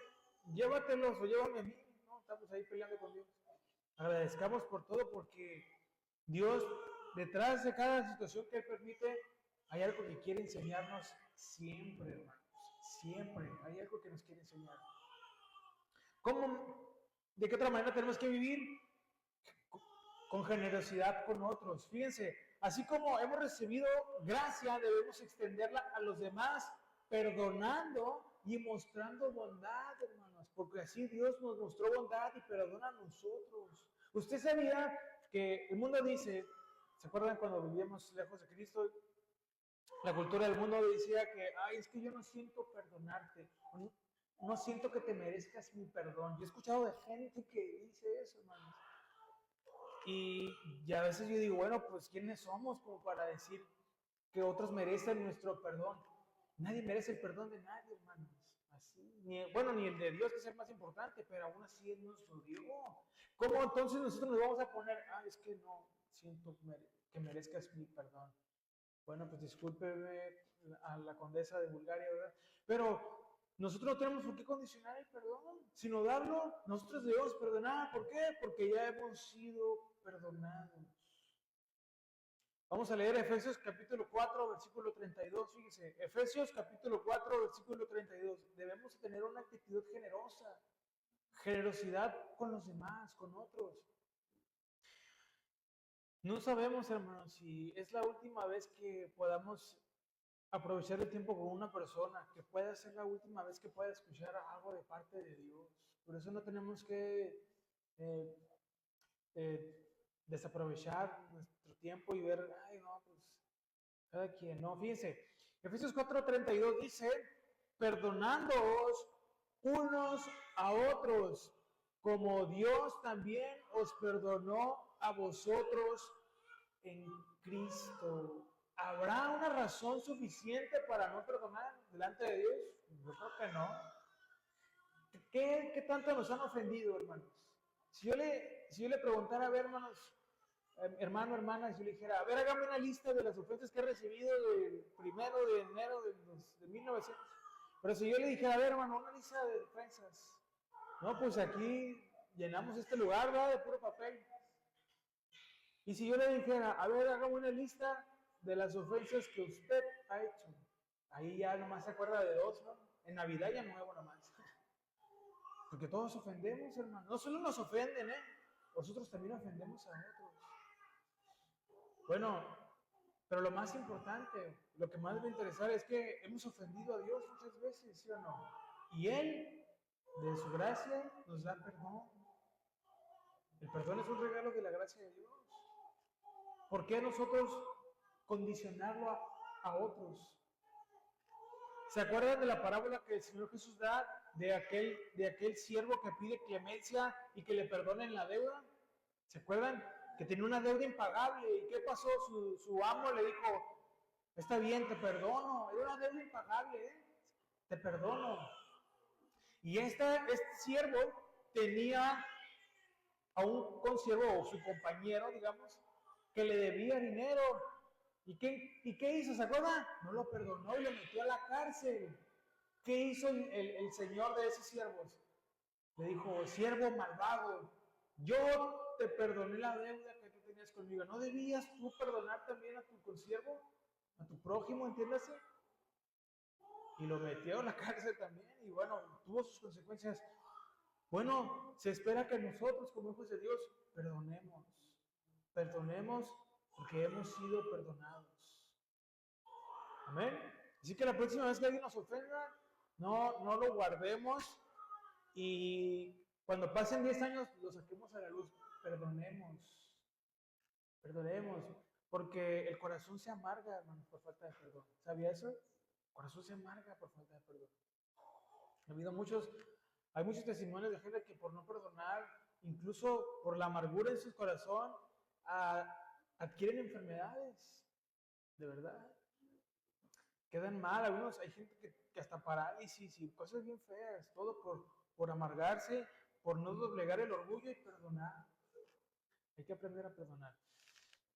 llévatelos o llévame a mí. No, estamos ahí peleando con Dios. Agradezcamos por todo porque Dios, detrás de cada situación que Él permite, hay algo que quiere enseñarnos siempre, hermanos. Siempre hay algo que nos quiere enseñar. ¿Cómo? ¿De qué otra manera tenemos que vivir? Con generosidad con otros. Fíjense, así como hemos recibido gracia, debemos extenderla a los demás, perdonando y mostrando bondad, hermanos, porque así Dios nos mostró bondad y perdona a nosotros. Usted sabía que el mundo dice, ¿se acuerdan cuando vivíamos lejos de Cristo? La cultura del mundo decía que, ay, es que yo no siento perdonarte, no siento que te merezcas mi perdón. Yo he escuchado de gente que dice eso, hermanos. Y a veces yo digo, bueno, pues ¿quiénes somos como para decir que otros merecen nuestro perdón? Nadie merece el perdón de nadie, hermanos. Así, ni el de Dios, que es el más importante, pero aún así Él nos lo dio. ¿Cómo entonces nosotros nos vamos a poner, es que no siento que merezcas mi perdón? Bueno, pues discúlpeme a la condesa de Bulgaria, ¿verdad? Pero nosotros no tenemos por qué condicionar el perdón, sino darlo. Nosotros debemos perdonar. ¿Por qué? Porque ya hemos sido perdonados. Vamos a leer Efesios capítulo 4, versículo 32. Fíjese, Efesios capítulo 4, versículo 32. Debemos tener una actitud generosa, generosidad con los demás, con otros. No sabemos, hermanos, si es la última vez que podamos aprovechar el tiempo con una persona, que pueda ser la última vez que pueda escuchar algo de parte de Dios. Por eso no tenemos que eh, desaprovechar nuestro tiempo y ver, ay, no, pues cada quien, no, fíjense, Efesios 4:32 dice, perdonándoos unos a otros, como Dios también os perdonó a vosotros en Cristo. ¿Habrá una razón suficiente para no perdonar delante de Dios? Yo creo que no. ¿Qué tanto nos han ofendido, hermanos? Si yo le preguntara, a ver, hermanos, hermana, si yo le dijera, a ver, hágame una lista de las ofensas que he recibido del 1 de enero de 1900. Pero si yo le dijera, a ver, hermano, una lista de ofensas. No, pues aquí llenamos este lugar, ¿verdad? De puro papel. Y si yo le dijera, a ver, hágame una lista de las ofensas que usted ha hecho. Ahí ya nomás se acuerda de dos, ¿no? En Navidad ya nuevo nomás. Porque todos ofendemos, hermano. No solo nos ofenden, nosotros también ofendemos a otros. Bueno, pero lo más importante, lo que más me interesa es que hemos ofendido a Dios muchas veces, ¿sí o no? Y Él, de su gracia, nos da perdón. El perdón es un regalo de la gracia de Dios. ¿Por qué nosotros condicionarlo a otros? ¿Se acuerdan de la parábola que el Señor Jesús da de aquel siervo que pide clemencia y que le perdonen la deuda? ¿Se acuerdan? Que tenía una deuda impagable. ¿Y qué pasó? Su amo le dijo, está bien, te perdono. Era una deuda impagable, te perdono. Y este siervo tenía a un consiervo o su compañero, digamos, que le debía dinero. ¿Y qué hizo? ¿Se acuerda? No lo perdonó y lo metió a la cárcel. ¿Qué hizo el señor de esos siervos? Le dijo, siervo malvado, yo te perdoné la deuda que tú tenías conmigo. ¿No debías tú perdonar también a tu consiervo? ¿A tu prójimo, entiéndase? Y lo metió a la cárcel también. Y bueno, tuvo sus consecuencias. Bueno, se espera que nosotros como hijos de Dios perdonemos. Perdonemos porque hemos sido perdonados. Amén. Así que la próxima vez que alguien nos ofenda, no lo guardemos y cuando pasen 10 años lo saquemos a la luz. Perdonemos. Perdonemos. Porque el corazón se amarga, hermanos, por falta de perdón. ¿Sabía eso? El corazón se amarga por falta de perdón. Hay muchos testimonios de gente que por no perdonar, incluso por la amargura en su corazón, adquieren enfermedades. de verdad. Quedan mal, algunos, hay gente que hasta parálisis y cosas bien feas, todo por amargarse, por no doblegar el orgullo y perdonar. Hay que aprender a perdonar.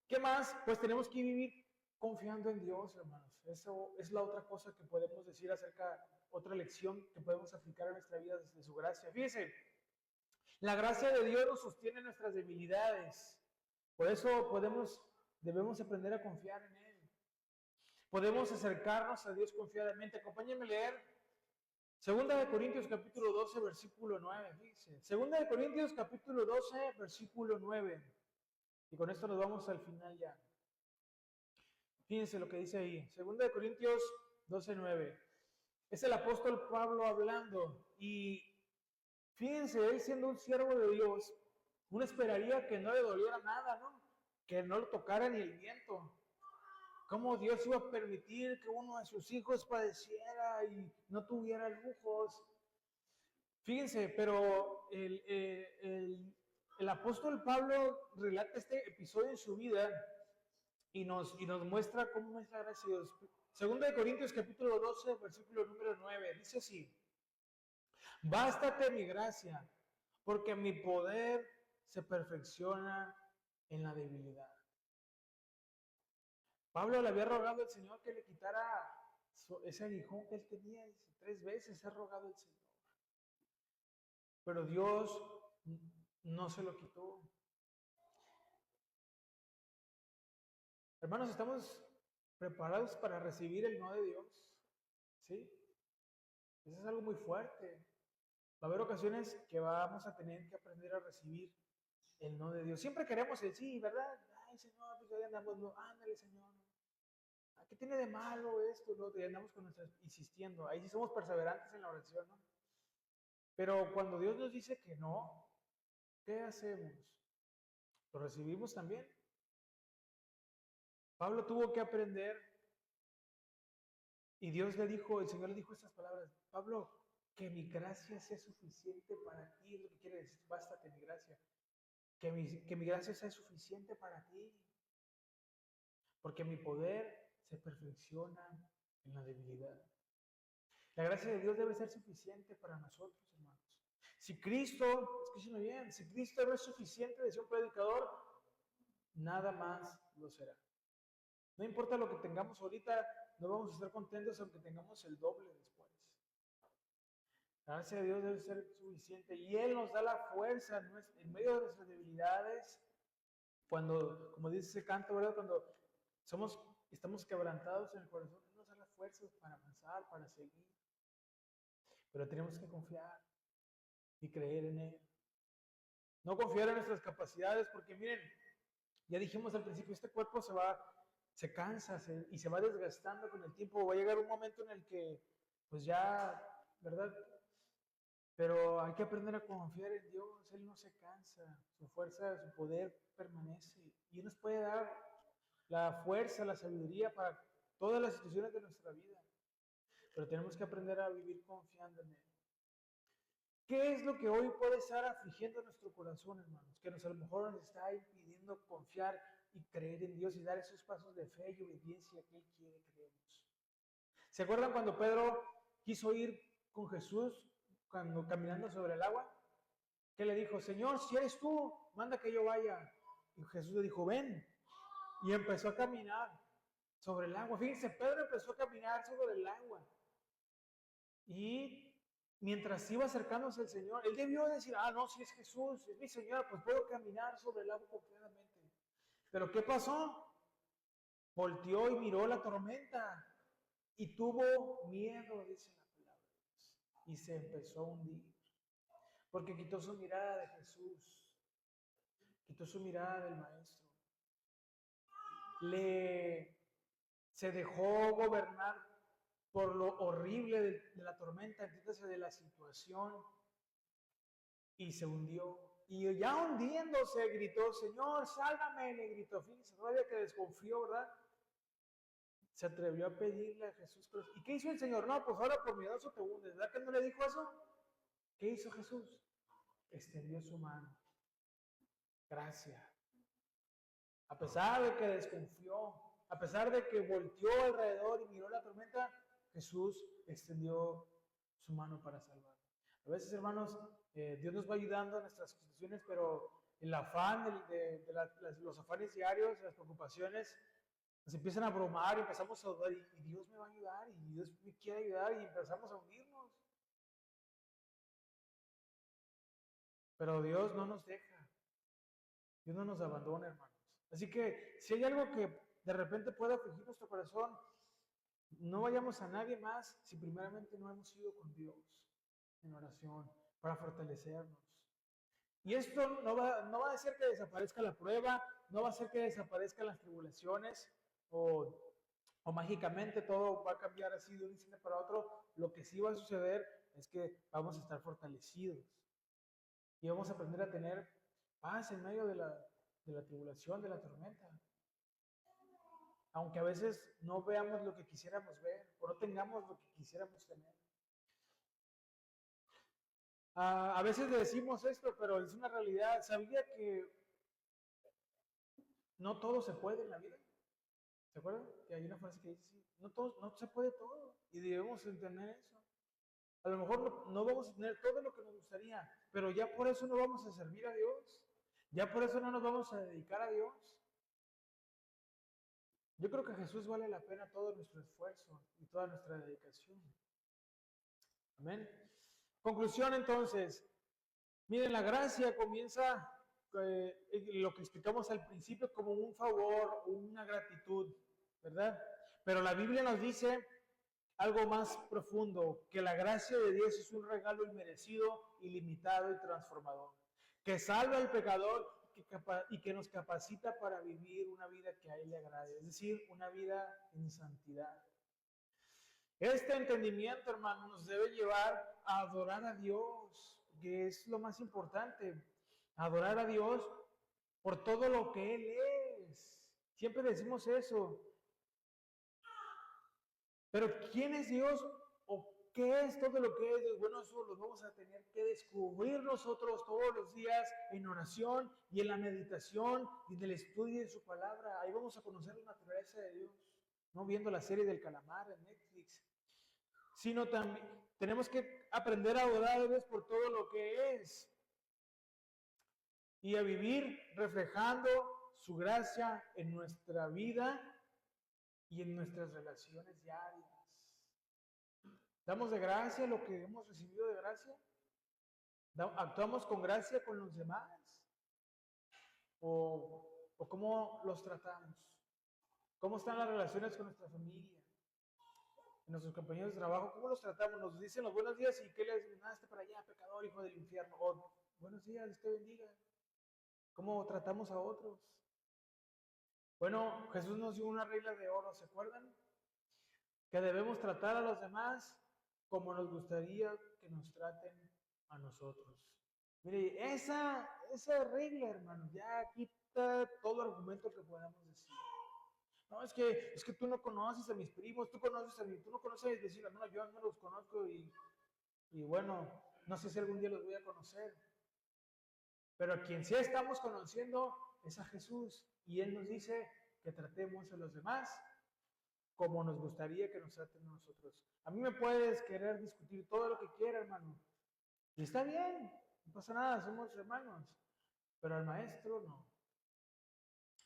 ¿Qué más? Pues tenemos que vivir confiando en Dios, hermanos. Eso es la otra cosa que podemos decir acerca, otra lección que podemos aplicar a nuestra vida desde su gracia. Fíjense, la gracia de Dios nos sostiene nuestras debilidades. Por eso debemos aprender a confiar en Él. Podemos acercarnos a Dios confiadamente. Acompáñenme a leer 2 Corintios capítulo 12, versículo 9. Dice, 2 Corintios capítulo 12, versículo 9. Y con esto nos vamos al final ya. Fíjense lo que dice ahí. 2 Corintios 12, 9. Es el apóstol Pablo hablando. Y fíjense, él siendo un siervo de Dios, uno esperaría que no le doliera nada, ¿no? Que no lo tocara ni el viento. ¿Cómo Dios iba a permitir que uno de sus hijos padeciera y no tuviera lujos? Fíjense, pero el apóstol Pablo relata este episodio en su vida y nos muestra cómo es la gracia de Dios. 2 Corintios capítulo 12, versículo número 9, dice así: bástate mi gracia, porque mi poder se perfecciona en la debilidad. Pablo le había rogado al Señor que le quitara ese aguijón que él tenía, 3 veces ha rogado al Señor. Pero Dios no se lo quitó. Hermanos, ¿estamos preparados para recibir el no de Dios? ¿Sí? Eso es algo muy fuerte. Va a haber ocasiones que vamos a tener que aprender a recibir el no de Dios. Siempre queremos el sí, ¿verdad? Ay, Señor, pues ahí andamos, no, ándale, Señor. ¿Qué tiene de malo esto? ¿No? Y andamos con nuestras, insistiendo. Ahí sí somos perseverantes en la oración, ¿no? Pero cuando Dios nos dice que no, ¿qué hacemos? ¿Lo recibimos también? Pablo tuvo que aprender y Dios le dijo, el Señor le dijo estas palabras: Pablo, que mi gracia sea suficiente para ti, es lo que quiere decir, bástate mi gracia. Que mi gracia sea suficiente para ti, porque mi poder se perfecciona en la debilidad. La gracia de Dios debe ser suficiente para nosotros, hermanos. Si Cristo, escúchenme bien, si Cristo no es suficiente, decía un predicador, nada más lo será. No importa lo que tengamos ahorita, no vamos a estar contentos aunque tengamos el doble después. La gracia de Dios debe ser suficiente y Él nos da la fuerza en medio de nuestras debilidades. Cuando, como dice ese canto, ¿verdad? Cuando estamos quebrantados en el corazón, Él nos da las fuerzas para avanzar, para seguir. Pero tenemos que confiar y creer en Él. No confiar en nuestras capacidades, porque miren, ya dijimos al principio, este cuerpo se cansa y se va desgastando con el tiempo. Va a llegar un momento en el que, pues ya, ¿verdad? Pero hay que aprender a confiar en Dios. Él no se cansa, su fuerza, su poder permanece. Y Él nos puede dar la fuerza, la sabiduría para todas las situaciones de nuestra vida. Pero tenemos que aprender a vivir confiando en Él. ¿Qué es lo que hoy puede estar afligiendo nuestro corazón, hermanos? Que a lo mejor nos está impidiendo confiar y creer en Dios y dar esos pasos de fe y obediencia que Él quiere que demos. ¿Se acuerdan cuando Pedro quiso ir con Jesús cuando caminando sobre el agua? ¿Qué le dijo? Señor, si eres tú, manda que yo vaya. Y Jesús le dijo, ven. Y empezó a caminar sobre el agua. Fíjense, Pedro empezó a caminar sobre el agua. Y mientras iba acercándose al Señor, él debió decir, no, si es Jesús, es mi Señor, pues puedo caminar sobre el agua confiadamente. Pero ¿qué pasó? Volteó y miró la tormenta y tuvo miedo, dice la palabra de Dios, y se empezó a hundir, porque quitó su mirada de Jesús, quitó su mirada del Maestro, se dejó gobernar por lo horrible de la tormenta, entiéndase, de la situación, y se hundió. Y ya hundiéndose gritó, Señor, sálvame, le gritó. Fíjense, todavía que desconfió, ¿verdad? Se atrevió a pedirle a Jesús. ¿Y qué hizo el Señor? No, pues ahora por miedoso te hundes. ¿Verdad que no le dijo eso? ¿Qué hizo Jesús? Extendió su mano. Gracias. A pesar de que desconfió, a pesar de que volteó alrededor y miró la tormenta, Jesús extendió su mano para salvar. A veces, hermanos, Dios nos va ayudando en nuestras situaciones, pero el afán los afanes diarios, las preocupaciones, nos empiezan a abrumar y empezamos a dudar, y Dios me va a ayudar, y Dios me quiere ayudar, y empezamos a hundirnos. Pero Dios no nos deja, Dios no nos abandona, hermanos. Así que si hay algo que de repente pueda afligir nuestro corazón, no vayamos a nadie más si primeramente no hemos ido con Dios en oración para fortalecernos. Y esto no va a hacer que desaparezca la prueba, no va a hacer que desaparezcan las tribulaciones o, o mágicamente todo va a cambiar así de un instante para otro. Lo que sí va a suceder es que vamos a estar fortalecidos y vamos a aprender a tener paz en medio de la tribulación, de la tormenta. Aunque a veces no veamos lo que quisiéramos ver o no tengamos lo que quisiéramos tener. A veces le decimos esto, pero es una realidad. ¿Sabía que no todo se puede en la vida? ¿Se acuerdan? Que hay una frase que dice así, no se puede todo y debemos entender eso. A lo mejor no vamos a tener todo lo que nos gustaría, pero ya por eso no vamos a servir a Dios. Ya por eso no nos vamos a dedicar a Dios. Yo creo que Jesús vale la pena todo nuestro esfuerzo y toda nuestra dedicación. Amén. Conclusión entonces. Miren, la gracia comienza lo que explicamos al principio como un favor, una gratitud, ¿verdad? Pero la Biblia nos dice algo más profundo, que la gracia de Dios es un regalo inmerecido, ilimitado y transformador, que salva al pecador y que nos capacita para vivir una vida que a Él le agrade, es decir, una vida en santidad. Este entendimiento, hermano, nos debe llevar a adorar a Dios, que es lo más importante, adorar a Dios por todo lo que Él es. Siempre decimos eso. Pero ¿quién es Dios o qué es todo lo que es Dios? Bueno, eso lo vamos a tener que descubrir nosotros todos los días en oración y en la meditación y en el estudio de su palabra. Ahí vamos a conocer la naturaleza de Dios, no viendo la serie del calamar en Netflix, sino también tenemos que aprender a adorar a Dios por todo lo que es y a vivir reflejando su gracia en nuestra vida y en nuestras relaciones diarias. ¿Damos de gracia lo que hemos recibido de gracia? ¿Actuamos con gracia con los demás? ¿O cómo los tratamos? ¿Cómo están las relaciones con nuestra familia? Nuestros compañeros de trabajo, ¿cómo los tratamos? Nos dicen los buenos días y ¿qué les dicen? Hazte para allá, pecador, hijo del infierno. O buenos días, Dios te bendiga. ¿Cómo tratamos a otros? Bueno, Jesús nos dio una regla de oro, ¿se acuerdan? Que debemos tratar a los demás como nos gustaría que nos traten a nosotros. Mire, esa regla, hermano, ya quita todo argumento que podamos decir. No, es que tú no conoces a mis primos, tú no conoces a mis vecinos. No, yo no los conozco y bueno, no sé si algún día los voy a conocer. Pero a quien sí estamos conociendo es a Jesús. Y Él nos dice que tratemos a los demás como nos gustaría que nos traten a nosotros. A mí me puedes querer discutir todo lo que quieras, hermano. Y está bien, no pasa nada, somos hermanos. Pero al maestro no.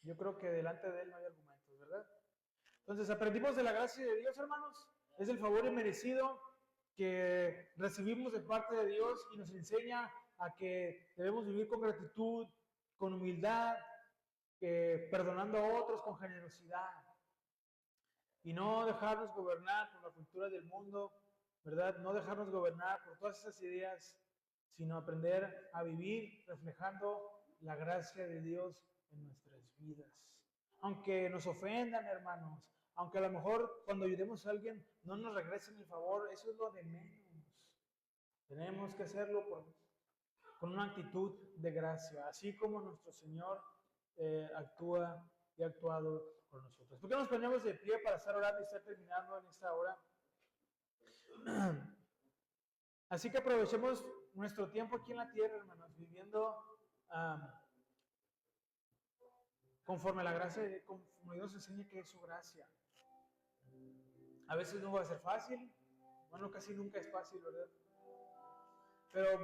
Yo creo que delante de Él no hay argumentos, ¿verdad? Entonces, aprendimos de la gracia de Dios, hermanos. Es el favor inmerecido que recibimos de parte de Dios y nos enseña a que debemos vivir con gratitud, con humildad, perdonando a otros con generosidad. Y no dejarnos gobernar por la cultura del mundo, ¿verdad? No dejarnos gobernar por todas esas ideas, sino aprender a vivir reflejando la gracia de Dios en nuestras vidas. Aunque nos ofendan, hermanos, aunque a lo mejor cuando ayudemos a alguien no nos regresen el favor, eso es lo de menos. Tenemos que hacerlo con una actitud de gracia, así como nuestro Señor actúa y ha actuado por nosotros. ¿Por qué nos ponemos de pie para estar orando y estar terminando en esta hora? Así que aprovechemos nuestro tiempo aquí en la tierra, hermanos, viviendo conforme a la gracia, conforme Dios enseña que es su gracia. A veces no va a ser fácil, bueno, casi nunca es fácil, ¿verdad? Pero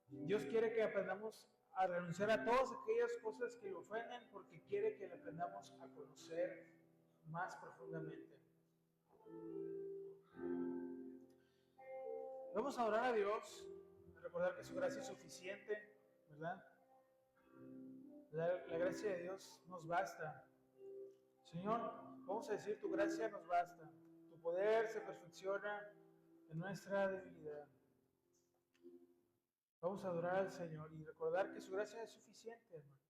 Dios quiere que aprendamos a renunciar a todas aquellas cosas que le ofenden porque quiere que le aprendamos a conocer más profundamente. Vamos a adorar a Dios, a recordar que su gracia es suficiente, ¿verdad? La gracia de Dios nos basta. Señor, vamos a decir, tu gracia nos basta. Tu poder se perfecciona en nuestra debilidad. Vamos a adorar al Señor y recordar que su gracia es suficiente, hermano.